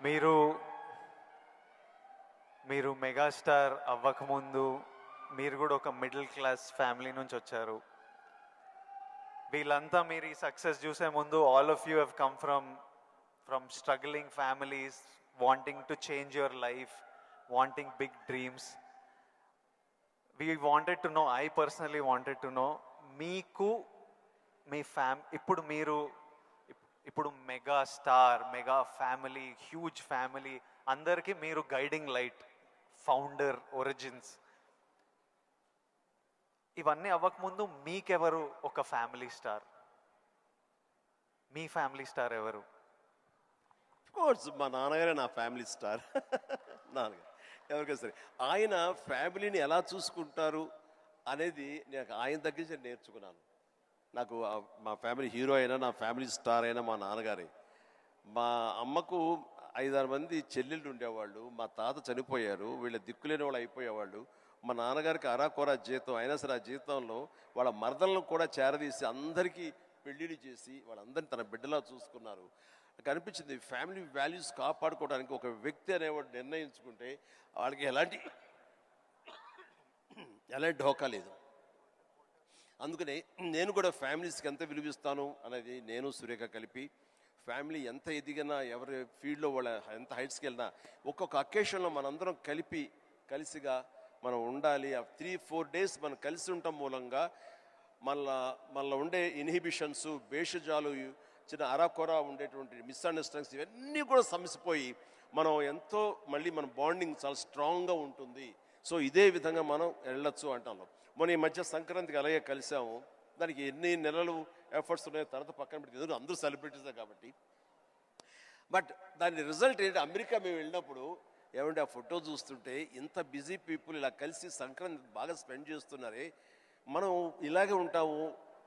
మీరు మీరు మెగాస్టార్ అవ్వకముందు మీరు కూడా ఒక మిడిల్ క్లాస్ ఫ్యామిలీ నుంచి వచ్చారు. వీళ్ళంతా మీరు ఈ సక్సెస్ చూసే ముందు all of you have come from struggling families, wanting to change your life, wanting big dreams. We wanted to know, I personally wanted to know, మీకు మీ ఇప్పుడు mega star, mega family, huge family, అందరికీ మీరు guiding light, founder, origins. ఇవన్నీ అవ్వకముందు మీకెవరు ఒక family star? మీ family star ఎవరు? Course మా నాన్నగారే నా ఫ్యామిలీ స్టార్. నాన్నగారు ఎవరికైనా సరే ఆయన ఫ్యామిలీని ఎలా చూసుకుంటారు అనేది నేను ఆయన దగ్గర నుంచి నేర్చుకున్నాను. నాకు మా ఫ్యామిలీ హీరో అయినా, నా ఫ్యామిలీ స్టార్ అయినా మా నాన్నగారే. మా అమ్మకు 5-6 మంది చెల్లెళ్ళు ఉండేవాళ్ళు. మా తాత చనిపోయారు, వీళ్ళ దిక్కులేని వాళ్ళు అయిపోయేవాళ్ళు. మా నాన్నగారికి అరాకొరా జీతం అయినా సరే ఆ జీతంలో వాళ్ళ మరదలను కూడా చేరదీసి అందరికీ పెళ్ళిళ్ళు చేసి వాళ్ళందరినీ తన బిడ్డలా చూసుకున్నారు. నాకు అనిపించింది ఫ్యామిలీ వాల్యూస్ కాపాడుకోవడానికి ఒక వ్యక్తి అనేవాడు నిర్ణయించుకుంటే వాళ్ళకి ఎలాంటి ఢోకా లేదు. అందుకనే నేను కూడా ఫ్యామిలీస్కి ఎంత విలువిస్తాను అనేది నేను సురేఖ కలిపి, ఫ్యామిలీ ఎంత ఎదిగినా ఎవరి ఫీల్డ్లో వాళ్ళ ఎంత హైట్స్కి వెళ్ళినా ఒక్కొక్క అకేషన్లో మనందరం కలిసిగా మనం ఉండాలి. ఆ 3-4 డేస్ మనం కలిసి ఉండటం మూలంగా మళ్ళీ ఉండే ఇన్హిబిషన్స్, భేషజాలు, చిన్న అరాకొరా ఉండేటువంటి మిస్అండర్స్టాండింగ్స్ ఇవన్నీ కూడా సమసిపోయి మనం ఎంతో మళ్ళీ మన బాండింగ్ చాలా స్ట్రాంగ్గా ఉంటుంది. సో ఇదే విధంగా మనం వెళ్ళొచ్చు అంటాను. మొన్న ఈ మధ్య సంక్రాంతికి అలాగే కలిసాము. దానికి ఎన్ని నెలలు ఎఫర్ట్స్ ఉన్నాయో తర్వాత పక్కన పెట్టి, ఎందుకంటే అందరూ సెలబ్రిటీసే కాబట్టి. బట్ దాని రిజల్ట్ ఏంటి, అమెరికా మేము వెళ్ళినప్పుడు ఏమంటే ఆ ఫోటో చూస్తుంటే ఇంత బిజీ పీపుల్ ఇలా కలిసి సంక్రాంతి బాగా స్పెండ్ చేస్తున్నారే, మనం ఇలాగే ఉంటాము,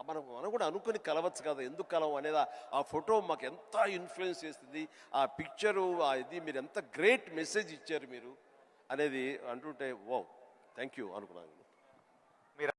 మనం కూడా అనుకుని కలవచ్చు కదా, ఎందుకు కలవు అనేది ఆ ఫోటో మాకు ఎంత ఇన్ఫ్లుయెన్స్ చేస్తుంది. ఆ పిక్చరు ఇది మీరు ఎంత గ్రేట్ మెసేజ్ ఇచ్చారు మీరు అనేది అంటుంటే, ఓ థ్యాంక్ యూ అనుకున్నాను.